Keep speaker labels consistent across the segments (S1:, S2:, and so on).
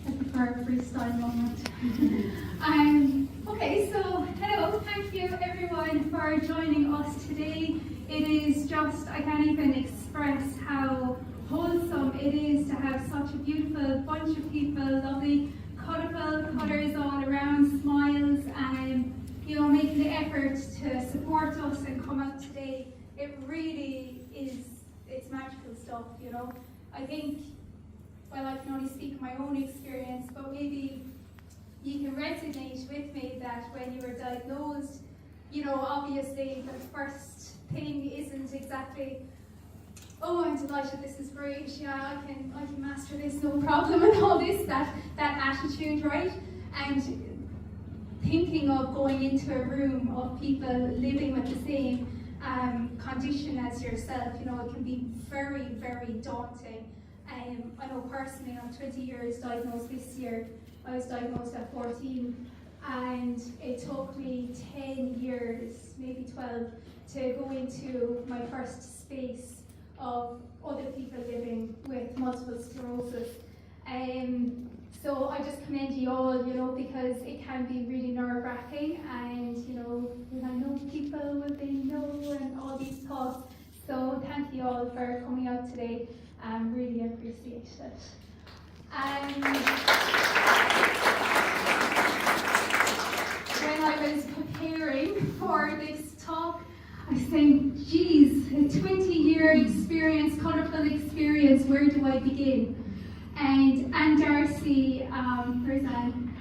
S1: Looking for a freestyle moment. Okay, so hello, thank you everyone for joining us today. It is just, I can't even express how wholesome it is to have such a beautiful bunch of people, lovely, colourful colours all around, smiles, and making the effort to support us and come out today. It really is, it's magical stuff, I think, well, I can only speak my own experience, but maybe you can resonate with me that when you were diagnosed, obviously the first thing isn't exactly, oh, I'm delighted, this is great, yeah, I can master this, no problem, and all this, that attitude, right? And thinking of going into a room of people living with the same condition as yourself, it can be very, very daunting. I know personally, I'm 20 years diagnosed this year. I was diagnosed at 14, and it took me 10 years, maybe 12, to go into my first space of other people living with multiple sclerosis. So I just commend you all, because it can be really nerve-wracking, and I know people will they know and all these thoughts. So thank you all for coming out today. Really appreciate it. When I was preparing for this talk, I was saying, geez, a 20-year experience, colourful experience, where do I begin? And Anne Darcy, where's Anne?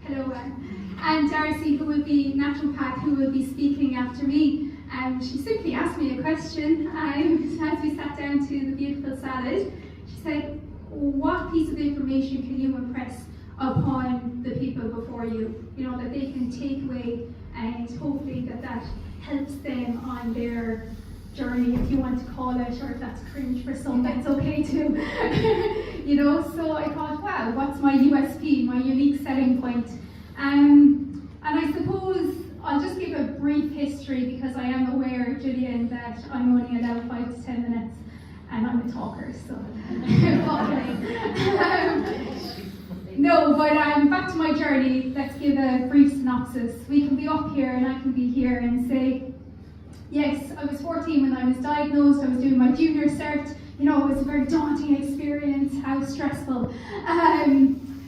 S1: Hello Anne. Anne Darcy, who will be naturopath, who will be speaking after me, she simply asked me a question as we sat down to the beautiful salad. She said, what piece of information can you impress upon the people before you, that they can take away, and hopefully that helps them on their journey, if you want to call it, or if that's cringe for some, that's okay too. So I thought, wow, what's my USP, my unique selling point? And I suppose I'll just give a brief history, because I am aware, Gillian, that I'm only allowed 5 to 10 minutes, and I'm a talker, so no, but back to my journey. Let's give a brief synopsis. We can be up here and I can be here and say, yes, I was 14 when I was diagnosed. I was doing my junior cert. It was a very daunting experience. How stressful.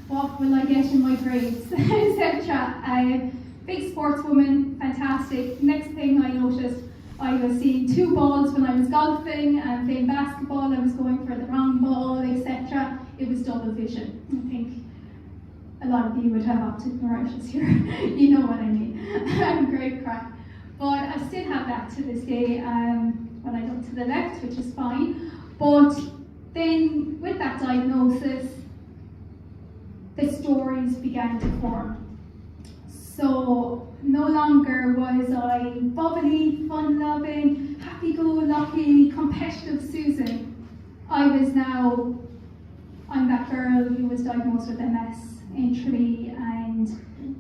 S1: What will I get in my grades, etc. Big sportswoman, fantastic. Next thing I noticed, I was seeing 2 balls when I was golfing and playing basketball. I was going for the wrong ball, etc. It was double vision. I think a lot of you would have optic neuritis here. You know what I mean. Great crack. But I still have that to this day when I look to the left, which is fine. But then with that diagnosis, the stories began to form. So no longer was I bubbly, fun-loving, happy-go-lucky, competitive Susan. I'm that girl who was diagnosed with MS in Tralee, and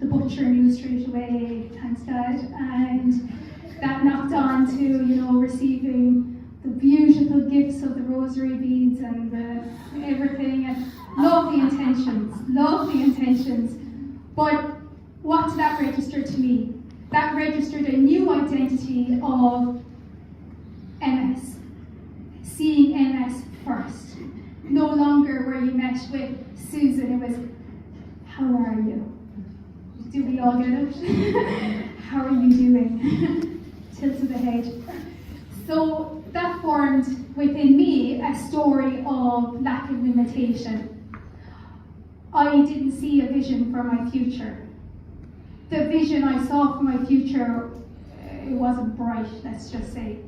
S1: the butcher knew straight away, thanks Dad, and that knocked on to, receiving the beautiful gifts of the rosary beads and everything, and lovely intentions, but what did that register to me? That registered a new identity of MS, seeing MS first. No longer were you met with Susan, it was, how are you? Do we all get it? How are you doing? Tilt of the head. So that formed within me a story of lack of limitation. I didn't see a vision for my future. The vision I saw for my future, it wasn't bright, let's just say.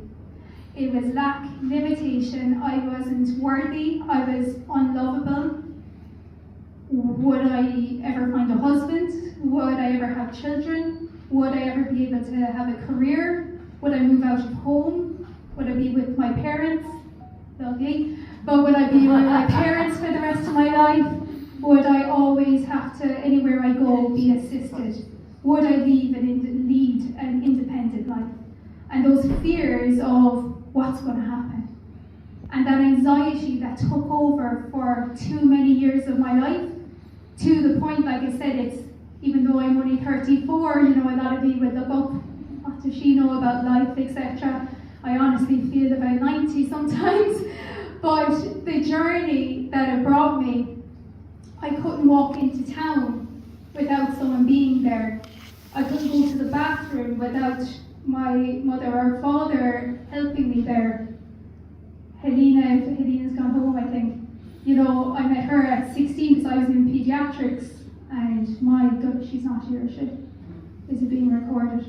S1: It was lack, limitation, I wasn't worthy, I was unlovable. Would I ever find a husband? Would I ever have children? Would I ever be able to have a career? Would I move out of home? Would I be with my parents? Lovely. But would I be with my parents for the rest of my life? Would I always have to, anywhere I go, be assisted? Would I lead an independent life? And those fears of what's going to happen. and that anxiety that took over for too many years of my life, to the point, like I said, it's, even though I'm only 34, you know, a lot of you would look up, what does she know about life, etc. I honestly feel about 90 sometimes, but the journey that it brought me, I couldn't walk into town without someone being there. I couldn't go to the bathroom without my mother or father helping me there. Helena's gone home, I think. You know, I met her at 16 because I was in pediatrics, and my God, she's not here, is she? Is it being recorded?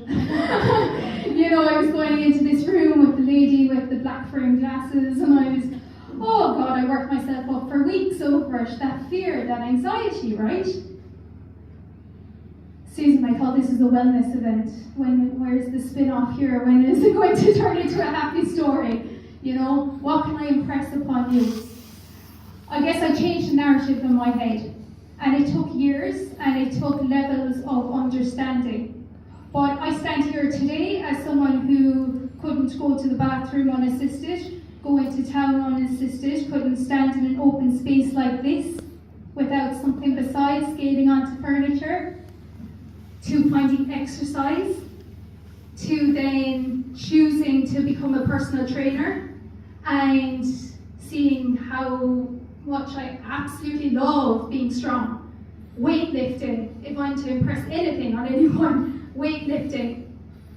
S1: You know, I was going into this room with the lady with the black framed glasses, and I was, oh God, I worked myself up for weeks over it, that fear, that anxiety, right? Susan, I thought this was a wellness event. Where's the spin-off here? When is it going to turn into a happy story? You know, what can I impress upon you? I guess I changed the narrative in my head. And it took years, and it took levels of understanding. But I stand here today as someone who couldn't go to the bathroom unassisted, go into town unassisted, couldn't stand in an open space like this without something besides skating onto furniture, to finding exercise, to then choosing to become a personal trainer and seeing how much I absolutely love being strong. Weightlifting, if I'm to impress anything on anyone, weightlifting,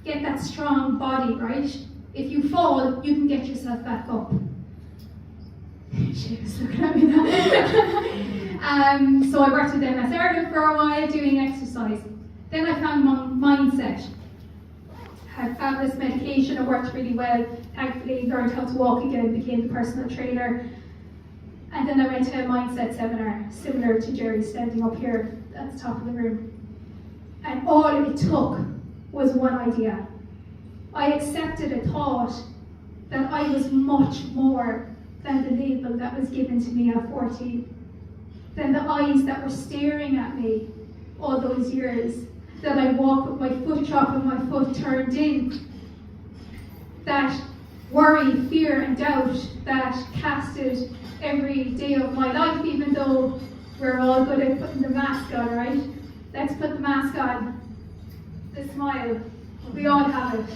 S1: get that strong body, right? If you fall, you can get yourself back up. She was looking at me now. So I worked with MS Ireland for a while doing exercise. Then I found my mindset. Had fabulous medication, it worked really well. Thankfully, learned how to walk again, became the personal trainer. And then I went to a mindset seminar, similar to Jerry standing up here at the top of the room. And all it took was one idea. I accepted a thought that I was much more than the label that was given to me at 14, than the eyes that were staring at me all those years, that I walked with my foot up and my foot turned in, that worry, fear and doubt that casted every day of my life, even though we're all good at putting the mask on, right? Let's put the mask on. The smile. We all have it.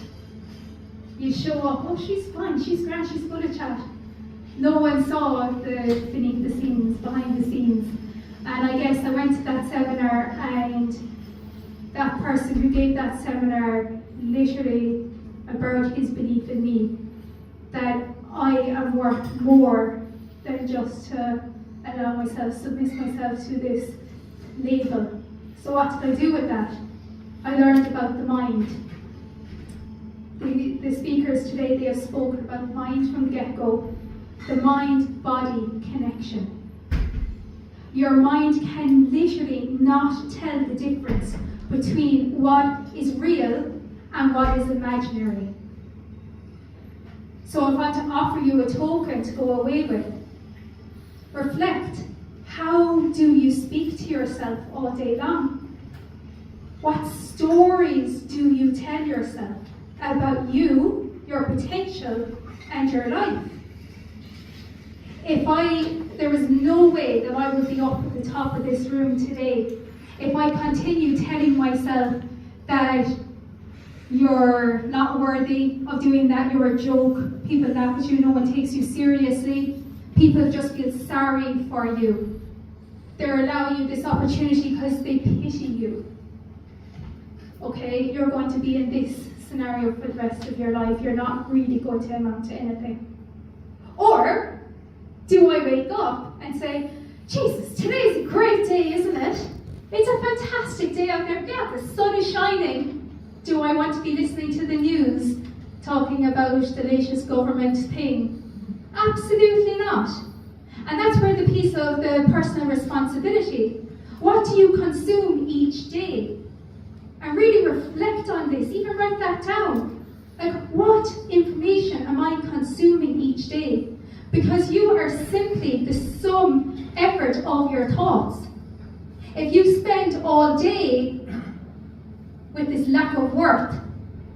S1: You show up, oh, she's fine, she's grand, she's full of chat. No one saw the beneath the scenes, behind the scenes. And I guess I went to that seminar, and that person who gave that seminar literally birthed his belief in me that I am worth more than just to allow myself, submit myself to this label. So what did I do with that? I learned about the mind. The speakers today, they have spoken about the mind from the get-go, the mind-body connection. Your mind can literally not tell the difference between what is real and what is imaginary. So I want to offer you a token to go away with. Reflect. How do you speak to yourself all day long? What stories do you tell yourself about you, your potential, and your life? There was no way that I would be up at the top of this room today if I continue telling myself that you're not worthy of doing that, you're a joke, people laugh at you, no one takes you seriously, people just feel sorry for you. They're allowing you this opportunity because they pity you. Okay, you're going to be in this scenario for the rest of your life, you're not really going to amount to anything. Or, do I wake up and say, Jesus, today's a great day, isn't it? It's a fantastic day out there, yeah, the sun is shining. Do I want to be listening to the news talking about the latest government thing? Absolutely not. And that's where the piece of the personal responsibility. What do you consume each day? And really reflect on this, even write that down. Like, what information am I consuming each day? Because you are simply the sum effort of your thoughts. If you spend all day with this lack of worth,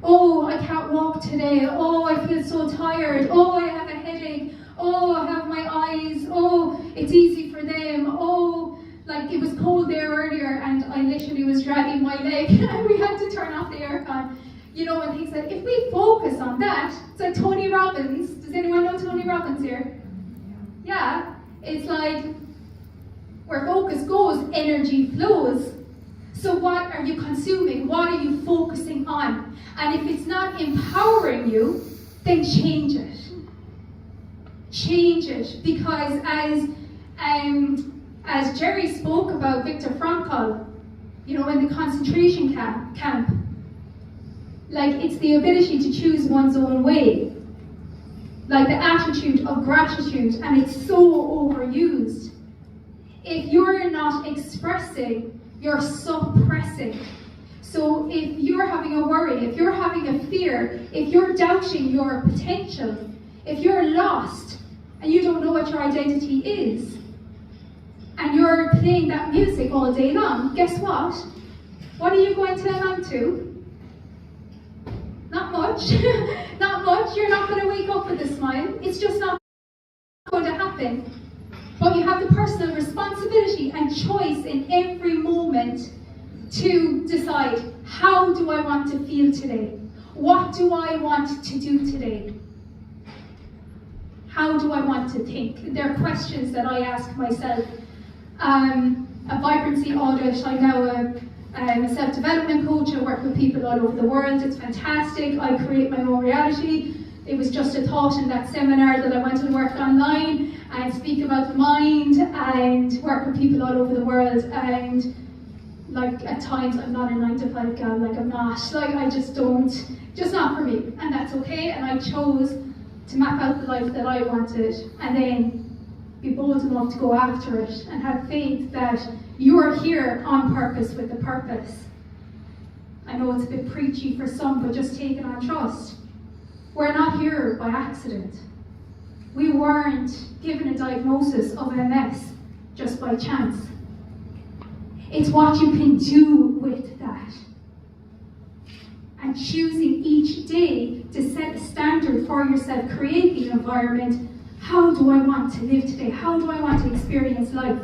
S1: oh, I can't walk today, oh, I feel so tired, oh, I have a headache, Oh, I have my eyes. Oh, it's easy for them. Oh, like it was cold there earlier and I literally was dragging my leg and we had to turn off the aircon. You know, and things like, if we focus on that, it's like Tony Robbins. Does anyone know Tony Robbins here? Yeah, it's like, where focus goes, energy flows. So what are you consuming? What are you focusing on? And if it's not empowering you, then change it. Change it, because as Jerry spoke about Viktor Frankl, you know, in the concentration camp, like it's the ability to choose one's own way, like the attitude of gratitude, and it's so overused. If you're not expressing, you're suppressing. So if you're having a worry, if you're having a fear, if you're doubting your potential, if you're lost and you don't know what your identity is, and you're playing that music all day long, guess what? What are you going to amount to? Not much. Not much. You're not going to wake up with a smile. It's just not going to happen. But you have the personal responsibility and choice in every moment to decide, how do I want to feel today? What do I want to do today? How do I want to think? There are questions that I ask myself. A vibrancy audit, I'm now a self-development coach. I work with people all over the world. It's fantastic. I create my own reality. It was just a thought in that seminar that I went and worked online and speak about the mind and work with people all over the world. And like at times I'm not a 9-to-5 gal, like I'm not, like I just don't, just not for me. And that's okay. And I chose to map out the life that I wanted and then be bold enough to go after it and have faith that you are here on purpose with a purpose. I know it's a bit preachy for some, but just take it on trust. We're not here by accident. We weren't given a diagnosis of MS just by chance. It's what you can do with that. And choosing each day to set a standard for yourself, create the environment. How do I want to live today? How do I want to experience life?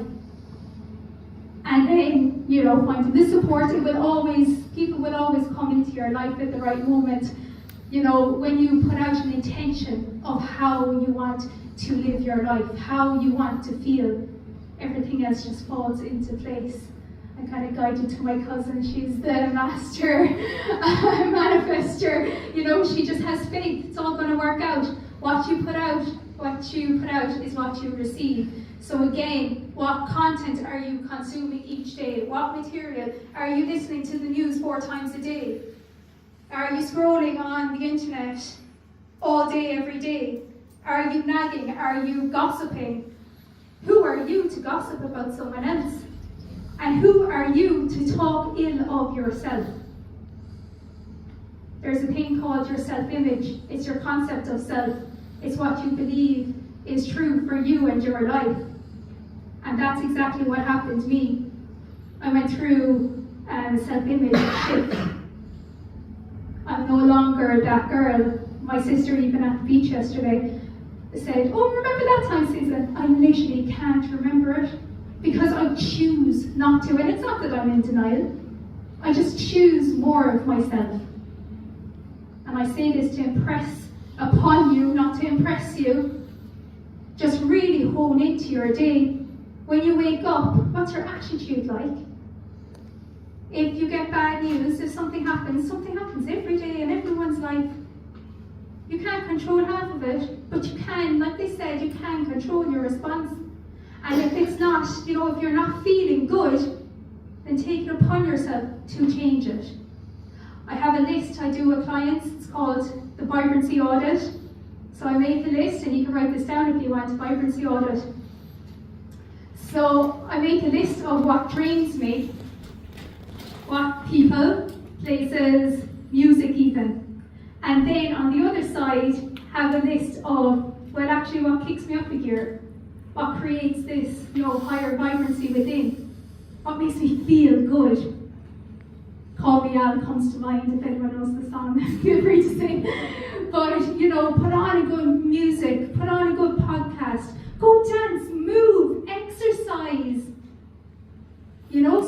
S1: And then, you know, finding the support, people will always come into your life at the right moment. You know, when you put out an intention of how you want to live your life, how you want to feel, everything else just falls into place. I kind of guided to my cousin. She's the master manifester. You know, she just has faith. It's all going to work out. What you put out is what you receive. So again, what content are you consuming each day? What material? Are you listening to the news 4 times a day? Are you scrolling on the internet all day, every day? Are you nagging? Are you gossiping? Who are you to gossip about someone else? And who are you to talk ill of yourself? There's a thing called your self-image. It's your concept of self. It's what you believe is true for you and your life. And that's exactly what happened to me. I went through a self-image shift. I'm no longer that girl. My sister, even at the beach yesterday, said, "Oh, remember that time, Susan?" I literally can't remember it because I choose not to. And it's not that I'm in denial. I just choose more of myself. And I say this to impress upon you, not to impress you. Just really hone into your day. When you wake up, what's your attitude like? If you get bad news, if something happens every day in everyone's life. You can't control half of it, but you can, like they said, you can control your response. And if it's not, you know, if you're not feeling good, then take it upon yourself to change it. I have a list I do with clients. It's called the vibrancy audit. So I make a list, and you can write this down if you want, vibrancy audit. So I make a list of what drains me, what people, places, music even. And then on the other side, have a list of, well, actually what kicks me up a gear, what creates this, you know, higher vibrancy within, what makes me feel good. Call Me Al comes to mind if anyone knows the song. Feel free to sing. But, put on a good music, put on a good podcast, go dance, move, exercise.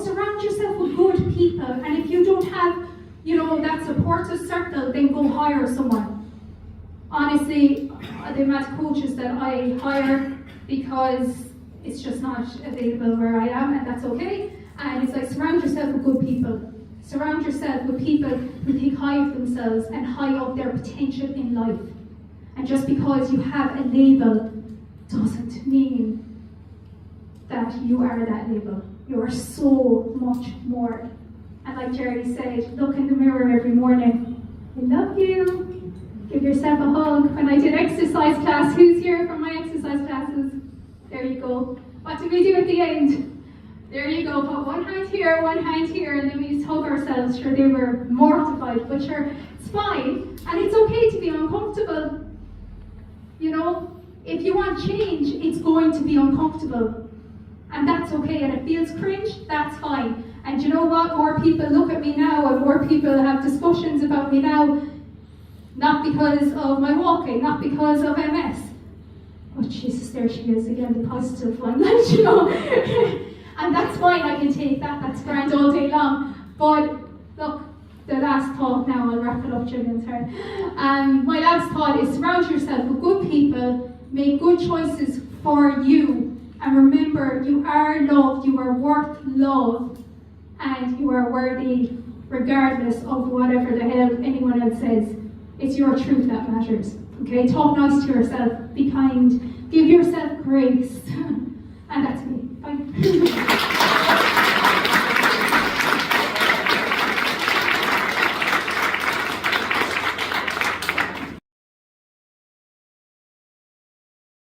S1: Surround yourself with good people. And if you don't have, that supportive circle, then go hire someone. Honestly, the amount of coaches that I hire, because it's just not available where I am, and that's okay. And it's like, surround yourself with good people. Surround yourself with people who think high of themselves and high of their potential in life. And just because you have a label doesn't mean that you are that label. You are so much more. And like Kerry said, look in the mirror every morning. I love you. Give yourself a hug. When I did exercise class, who's here from my exercise classes? There you go. What did we do at the end? There you go. Put one hand here, and then we just hug ourselves. Sure, they were mortified, but sure, it's fine. And it's okay to be uncomfortable. If you want change, it's going to be uncomfortable. And that's okay, and it feels cringe, that's fine. And you know what? More people look at me now, and more people have discussions about me now, not because of my walking, not because of MS. Oh Jesus, there she is again, the positive one, And that's fine, I can take that, that's grand all day long. But look, the last thought now, I'll wrap it up, Julian's turn. My last thought is surround yourself with good people, make good choices for you, and remember, you are loved, you are worth love, and you are worthy regardless of whatever the hell anyone else says. It's your truth that matters. Okay, talk nice to yourself, be kind, give yourself grace.